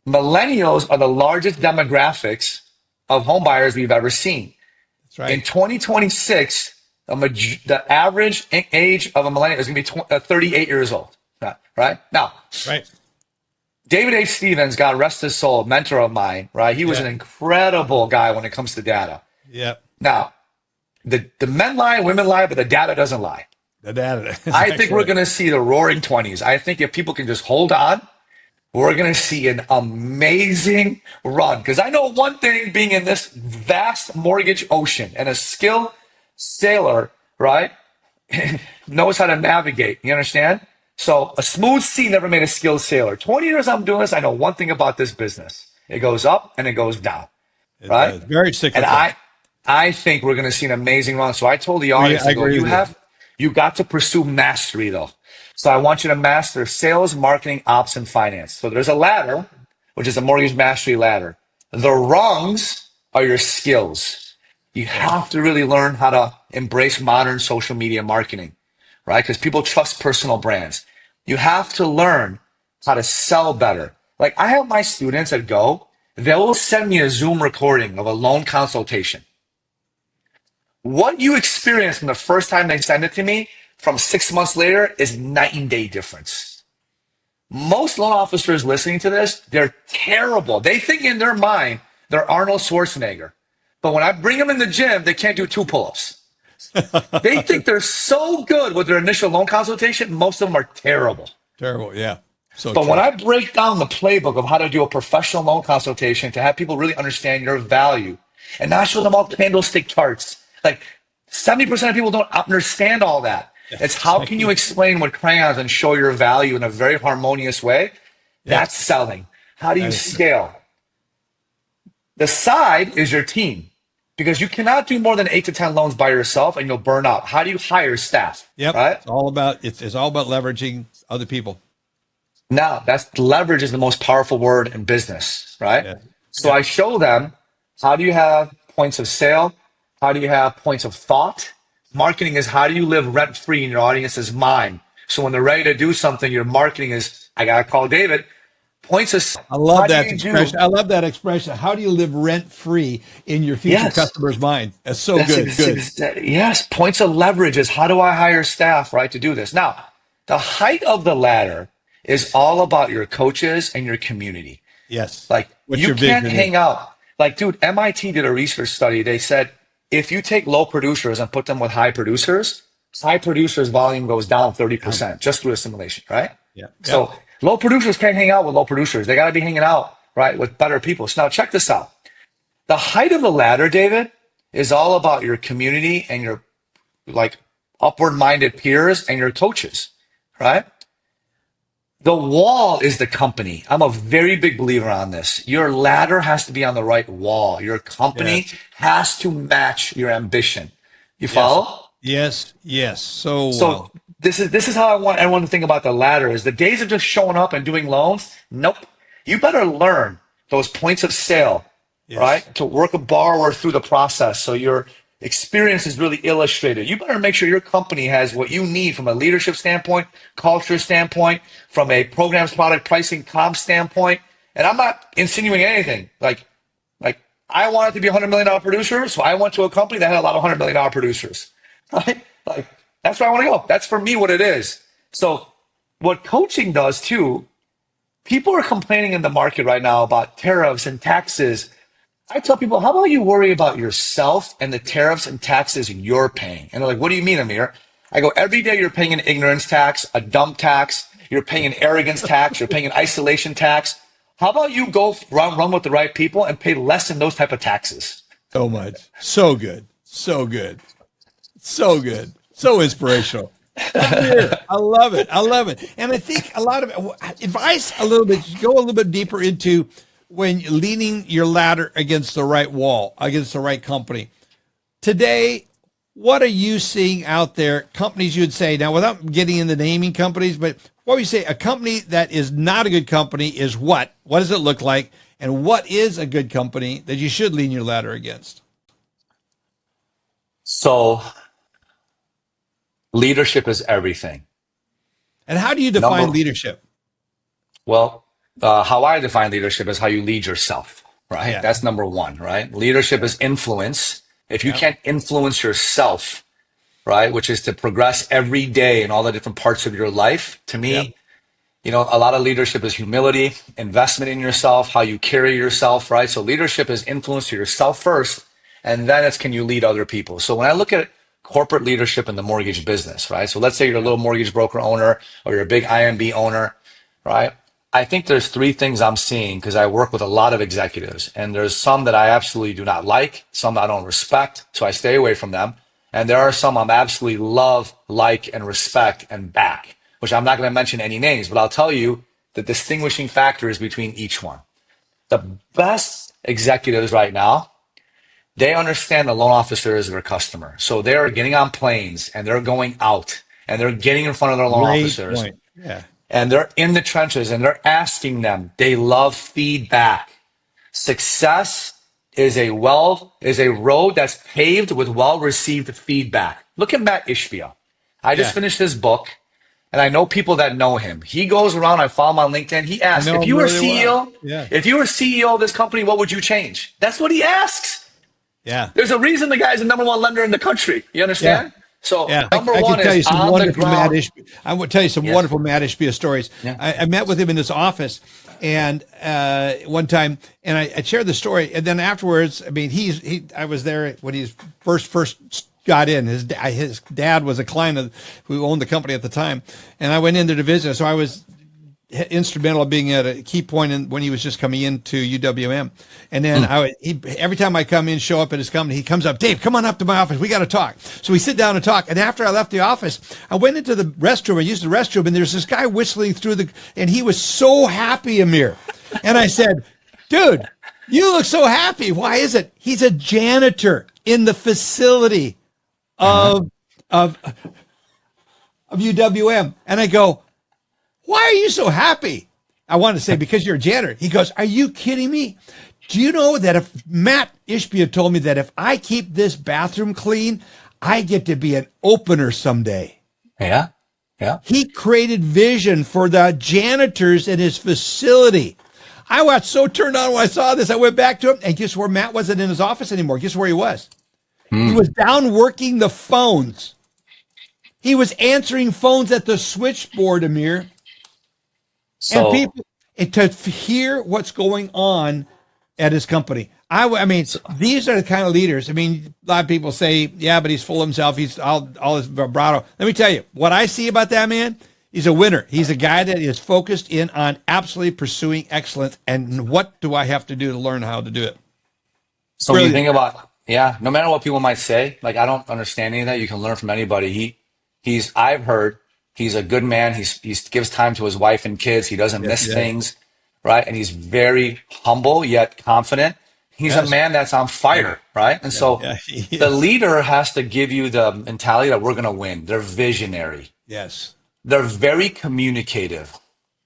Millennials are the largest demographics of home buyers we've ever seen. That's In right. 2026, The average age of a millennial is going to be 38 years old. Right? Now, Right. David H. Stevens, God rest his soul, a mentor of mine, right? He was Yeah. an incredible guy when it comes to data. Yep. Now, the men lie, women lie, but the data doesn't lie. The data. I think we're going to see the roaring 20s. I think if people can just hold on, we're going to see an amazing run. Because I know one thing, being in this vast mortgage ocean and a skilled sailor, right, knows how to navigate. You understand? So a smooth sea never made a skilled sailor. 20 years I'm doing this, I know one thing about this business. It goes up and it goes down, right? Does. Very cyclical. And I think we're going to see an amazing run. So I told the audience, I I go, agree with you. you got to pursue mastery though. So I want you to master sales, marketing, ops, and finance. So there's a ladder, which is a mortgage mastery ladder. The rungs are your skills. You have to really learn how to embrace modern social media marketing, right? Because people trust personal brands. You have to learn how to sell better. Like I have my students that they will send me a Zoom recording of a loan consultation. What you experience from the first time they send it to me from 6 months later is night and day difference. Most loan officers listening to this, they're terrible. They think in their mind they're Arnold Schwarzenegger. But when I bring them in the gym, they can't do 2 pull-ups. They think they're so good with their initial loan consultation. Most of them are terrible. Terrible. Yeah. So But true. when I break down the playbook of how to do a professional loan consultation to have people really understand your value and not show them all candlestick charts, like 70% of people don't understand all that. It's how can you explain with crayons and show your value in a very harmonious way? That's selling. How do you scale? The side is your team. Because you cannot do more than 8 to 10 loans by yourself and you'll burn out. How do you hire staff? Yep. Right? It's all about leveraging other people. Now, leverage is the most powerful word in business, right? Yeah. So I show them, how do you have points of sale? How do you have points of thought? Marketing is how do you live rent free in your audience's mind? So when they're ready to do something, your marketing is, I got to call David, points of I love how do that you expression. do- I love that expression. How do you live rent free in your future Yes. customer's mind? That's so That's good. yes, points of leverage is how do I hire staff, right, to do this? Now, the height of the ladder is all about your coaches and your community. Yes. Like What's you your can't vision? hang out. Like, dude, MIT did a research study. They said if you take low producers and put them with high producers volume goes down 30% just through assimilation, right? Yeah. So low producers can't hang out with low producers. They got to be hanging out, right, with better people. So now check this out. The height of the ladder, David, is all about your community and your like upward-minded peers and your coaches, right? The wall is the company. I'm a very big believer on this. Your ladder has to be on the right wall. Your company has to match your ambition. You follow? Yes. So So this is how I want everyone to think about the ladder is the days of just showing up and doing loans. Nope. You better learn those points of sale, right? To work a borrower through the process. So your experience is really illustrated. You better make sure your company has what you need from a leadership standpoint, culture standpoint, from a programs, product pricing, comp standpoint. And I'm not insinuating anything. Like I wanted to be a $100 million producer. So I went to a company that had a lot of $100 million producers, right? Like that's where I want to go. That's for me what it is. So what coaching does too, people are complaining in the market right now about tariffs and taxes. I tell people, how about you worry about yourself and the tariffs and taxes you're paying? And they're like, what do you mean, Amir? I go, every day you're paying an ignorance tax, a dumb tax, you're paying an arrogance tax, you're paying an isolation tax. How about you go run with the right people and pay less than those type of taxes? so much. So good. So good. So good. So inspirational. I love it. And I think a lot of advice go a little bit deeper into when leaning your ladder against the right wall, against the right company. Today, what are you seeing out there? Companies you'd say, now without getting into naming companies, but what would you say a company that is not a good company is what? What does it look like? And what is a good company that you should lean your ladder against? So leadership is everything. And how do you define Number- leadership? Well, how I define leadership is how you lead yourself, right? Yeah. That's number one, right? Leadership is influence. If you can't influence yourself, right? Which is to progress every day in all the different parts of your life. To Yep. me, a lot of leadership is humility, investment in yourself, how you carry yourself, right? So leadership is influence to yourself first, and then it's can you lead other people. So when I look at corporate leadership in the mortgage business, right? So let's say you're a little mortgage broker owner or you're a big IMB owner, right? I think there's three things I'm seeing because I work with a lot of executives, and there's some that I absolutely do not like, some I don't respect, so I stay away from them. And there are some I'm absolutely love, like, and respect and back, which I'm not going to mention any names, but I'll tell you the distinguishing factors between each one. The best executives right now, they understand the loan officer is their customer. So they're getting on planes and they're going out and they're getting in front of their loan Great officers. point. Yeah. And they're in the trenches and they're asking them. They love feedback. Success is a road that's paved with well-received feedback. Look at Matt Ishbia. I just finished his book, and I know people that know him. He goes around, I follow him on LinkedIn. He asks, if you were CEO, if you were CEO of this company, what would you change? That's what he asks. Yeah. There's a reason the guy's the number one lender in the country. You understand? Yeah. So yeah. number I one can tell you is some on the wonderful Matt ground. Ishbia. I would tell you some wonderful Matt Ishbia stories. Yeah. I met with him in his office, and one time, and I shared the story, and then afterwards, I mean, I was there when he first got in. His dad was a client who owned the company at the time, and I went in there to visit. So I was instrumental of being at a key point when he was just coming into UWM. And then every time I come in, show up at his company, he comes up, Dave, come on up to my office. We got to talk. So we sit down and talk. And after I left the office, I went into the restroom. I used the restroom, and there's this guy whistling through and he was so happy, Amir. And I said, dude, you look so happy. Why is it? He's a janitor in the facility of UWM. And I go, why are you so happy? I want to say, because you're a janitor. He goes, are you kidding me? Do you know that if Matt Ishbia told me that if I keep this bathroom clean, I get to be an opener someday. Yeah. Yeah. He created vision for the janitors in his facility. I got so turned on when I saw this. I went back to him, and guess where Matt wasn't in his office anymore? Guess where he was? He was down working the phones. He was answering phones at the switchboard, Amir. So, and people to hear what's going on at his company. I mean, these are the kind of leaders. I mean, a lot of people say, yeah, but he's full of himself. He's all his vibrato. Let me tell you, what I see about that man, he's a winner. He's a guy that is focused in on absolutely pursuing excellence. And what do I have to do to learn how to do it? So when you think about, no matter what people might say, like, I don't understand any of that. You can learn from anybody. I've heard he's a good man. He gives time to his wife and kids. He doesn't miss things, right? And he's very humble yet confident. He's a man that's on fire, right? And so the leader has to give you the mentality that we're going to win. They're visionary. Yes. They're very communicative.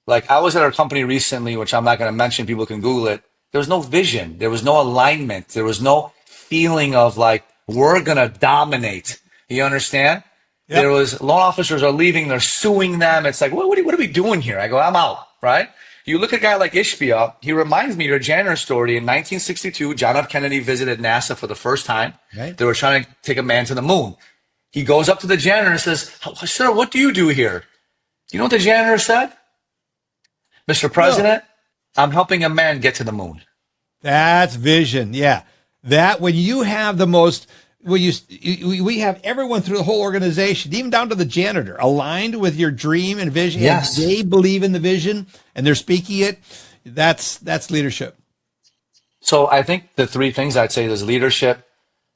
Like, I was at our company recently, which I'm not going to mention. People can Google it. There was no vision. There was no alignment. There was no feeling of like, we're going to dominate. You understand? Yep. There was loan officers are leaving. They're suing them. It's like, what are we doing here? I go, I'm out, right? You look at a guy like Ishbia. He reminds me of your janitor story. In 1962, John F. Kennedy visited NASA for the first time. Right. They were trying to take a man to the moon. He goes up to the janitor and says, sir, what do you do here? You know what the janitor said? Mr. President, I'm helping a man get to the moon. That's vision. Yeah. That when you have the most, we have everyone through the whole organization, even down to the janitor, aligned with your dream and vision. Yes. And they believe in the vision and they're speaking it. That's leadership. So I think the three things I'd say is leadership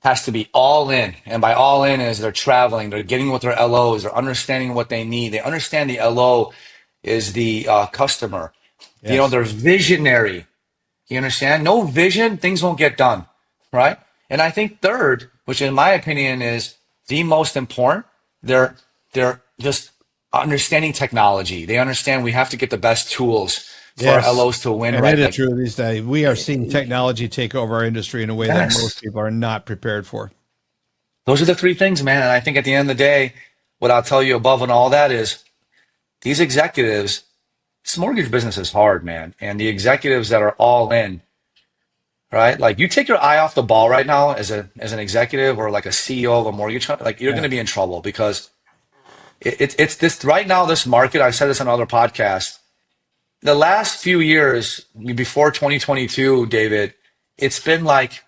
has to be all in. And by all in is they're traveling, they're getting with their LOs, they're understanding what they need. They understand the LO is the customer. Yes. You know, they're visionary. You understand? No vision, things won't get done, right? And I think third, which in my opinion is the most important, they're just understanding technology. They understand we have to get the best tools for our LOs to win. And right? It is true these days. We are seeing technology take over our industry in a way that most people are not prepared for. Those are the three things, man. And I think at the end of the day, what I'll tell you above and all that is these executives, this mortgage business is hard, man. And the executives that are all in right? Like you take your eye off the ball right now as an executive or like a CEO of a mortgage company, like you're going to be in trouble because it's this right now, this market, I've said this on other podcasts, the last few years before 2022, David, it's been like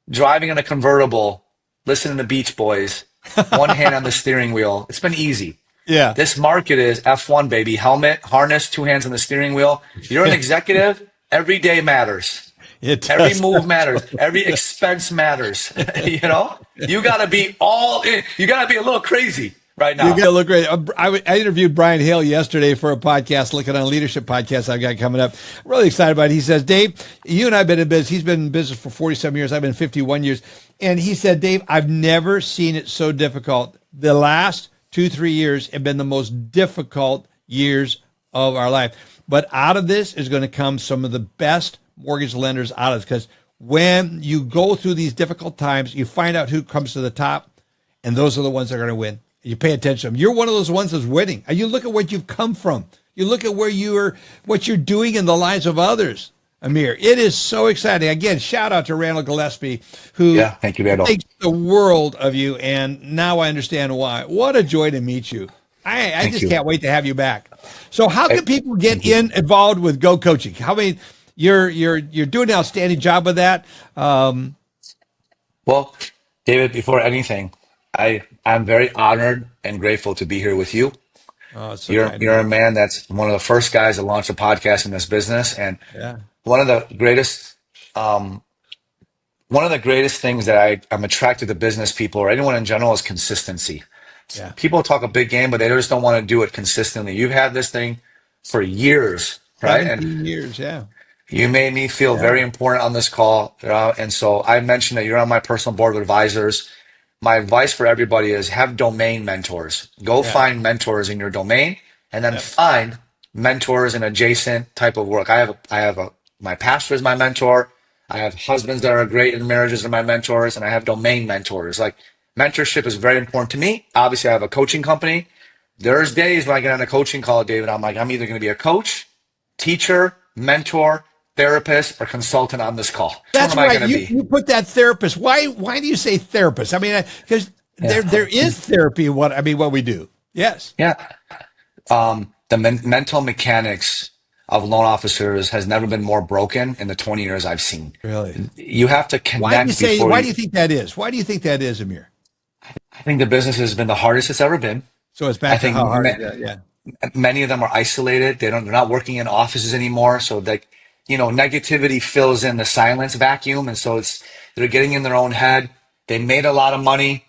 driving in a convertible, listening to Beach Boys, one hand on the steering wheel. It's been easy. Yeah. This market is F1, baby. Helmet, harness, two hands on the steering wheel. You're an executive. Every day matters. Every move matters. Every expense matters. You know, you got to be all in. You got to be a little crazy right now. You got to look great. I interviewed Brian Hale yesterday for a podcast, looking on leadership podcast I've got coming up. I'm really excited about it. He says, Dave, you and I have been in business. He's been in business for 47 years. I've been 51 years. And he said, Dave, I've never seen it so difficult. The last 2-3 years have been the most difficult years of our life. But out of this is going to come some of the best mortgage lenders out of this, because when you go through these difficult times, you find out who comes to the top, and those are the ones that are going to win. You pay attention to them. You're one of those ones that's winning. And you look at what you've come from. You look at where you are, what you're doing in the lives of others. Amir, it is so exciting. Again, shout out to Randall Gillespie, who thank you, Randall. thinks the world of you, and now I understand why. What a joy to meet you. I just can't wait to have you back. So how can people get involved with Go Coaching? How many? You're doing an outstanding job with that. Well, David, before anything, I'm very honored and grateful to be here with you. Oh, so you're a man that's one of the first guys to launch a podcast in this business, and one of the greatest things that I'm attracted to business people or anyone in general is consistency. Yeah. People talk a big game, but they just don't want to do it consistently. You've had this thing for years, right? 17 years, yeah. You made me feel very important on this call. And so I mentioned that you're on my personal board of advisors. My advice for everybody is have domain mentors. Go find mentors in your domain, and then find mentors in adjacent type of work. I have my pastor is my mentor. I have husbands that are great in marriages are my mentors, and I have domain mentors. Like mentorship is very important to me. Obviously, I have a coaching company. There's days when I get on a coaching call, David, I'm like, I'm either going to be a coach, teacher, mentor, therapist, or consultant on this call. That's right. You put that therapist. Why do you say therapist? I mean, because there is therapy in what we do. Yes. Yeah. The mental mechanics of loan officers has never been more broken in the 20 years I've seen. Really? You have to connect. Why do you think that is? Why do you think that is, Amir? I think the business has been the hardest it's ever been. So it's back to how hard it is. Yeah. Many of them are isolated. They're not working in offices anymore. So negativity fills in the silence vacuum. And so they're getting in their own head. They made a lot of money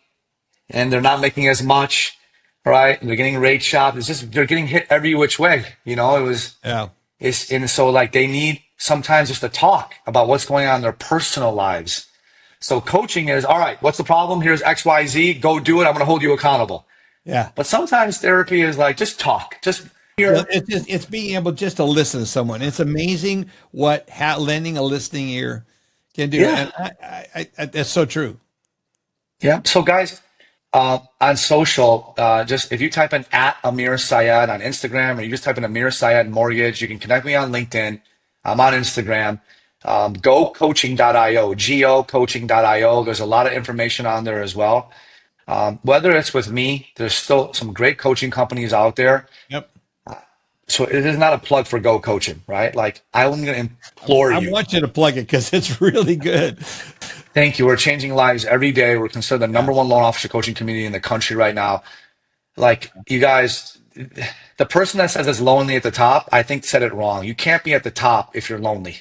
and they're not making as much, right? And they're getting rate shopped. They're getting hit every which way. And so they need sometimes just to talk about what's going on in their personal lives. So coaching is, all right, what's the problem? Here's X, Y, Z. Go do it. I'm going to hold you accountable. Yeah. But sometimes therapy is like, just talk, it's being able just to listen to someone. It's amazing what lending a listening ear can do. Yeah. And that's so true. Yeah. So guys, on social, just if you type in @Amir Syed on Instagram, or you just type in Amir Syed Mortgage, you can connect me on LinkedIn. I'm on Instagram. GoCoaching.io, GoCoaching.io. There's a lot of information on there as well. Whether it's with me, there's still some great coaching companies out there. Yep. So it is not a plug for Go Coaching, right? Like I'm going to implore you. I want you to plug it because it's really good. Thank you. We're changing lives every day. We're considered the number one loan officer coaching community in the country right now. Like you guys, the person that says it's lonely at the top, I think said it wrong. You can't be at the top if you're lonely.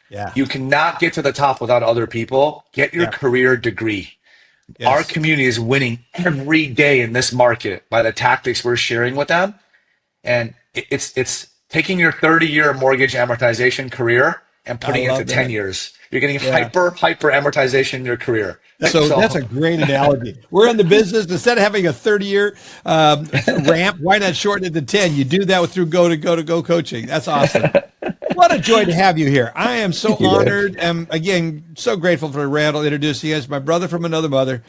Yeah. You cannot get to the top without other people. Get your career degree. Yes. Our community is winning every day in this market by the tactics we're sharing with them. And it's taking your 30-year mortgage amortization career and putting it into 10 years. You're getting hyper amortization in your career. So that's a great analogy. We're in the business. Instead of having a 30-year ramp, why not shorten it to 10? You do that through Go Coaching. That's awesome. What a joy to have you here. I am so honored. And again, so grateful for Randall introducing us, my brother from another mother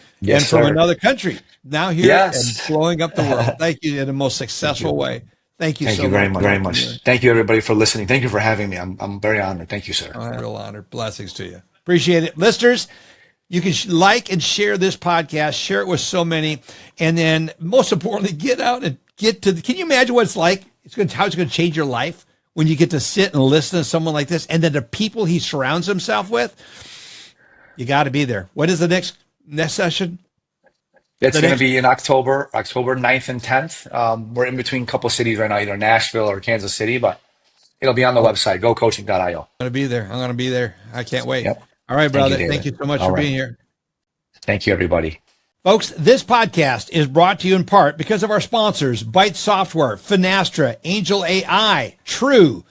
from another country. Now here and blowing up the world. Thank you in the most successful way. Thank you Thank so you much. very much. Thank you, everybody, for listening. Thank you for having me. I'm very honored. Thank you, sir. A real honor. Blessings to you. Appreciate it. Listeners, you can like and share this podcast, share it with so many, and then most importantly, get out and can you imagine what it's like? How it's going to change your life when you get to sit and listen to someone like this, and then the people he surrounds himself with. You got to be there. What is the next session? It's going to be in October 9th and 10th. We're in between a couple cities right now, either Nashville or Kansas City, but it'll be on the website, gocoaching.io. I'm going to be there. I'm going to be there. I can't wait. Yep. All right, brother. Thank you so much for being here. Thank you, everybody. Folks, this podcast is brought to you in part because of our sponsors, Byte Software, Finastra, Angel AI, True,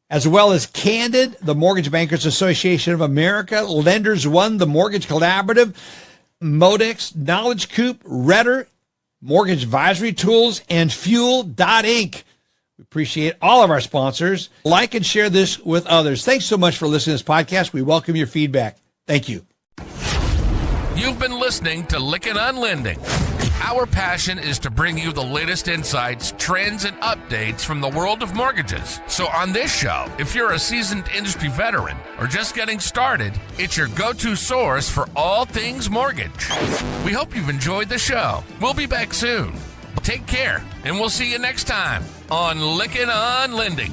as well as Candid, the Mortgage Bankers Association of America, Lenders One, the Mortgage Collaborative, Modex, Knowledge Coop, Redder, Mortgage Advisory Tools, and Fuel.inc. We appreciate all of our sponsors. Like and share this with others. Thanks so much for listening to this podcast. We welcome your feedback. Thank you. You've been listening to Lickin' on Lending. Our passion is to bring you the latest insights, trends, and updates from the world of mortgages. So on this show, if you're a seasoned industry veteran or just getting started, it's your go-to source for all things mortgage. We hope you've enjoyed the show. We'll be back soon. Take care, and we'll see you next time on Lickin' on Lending.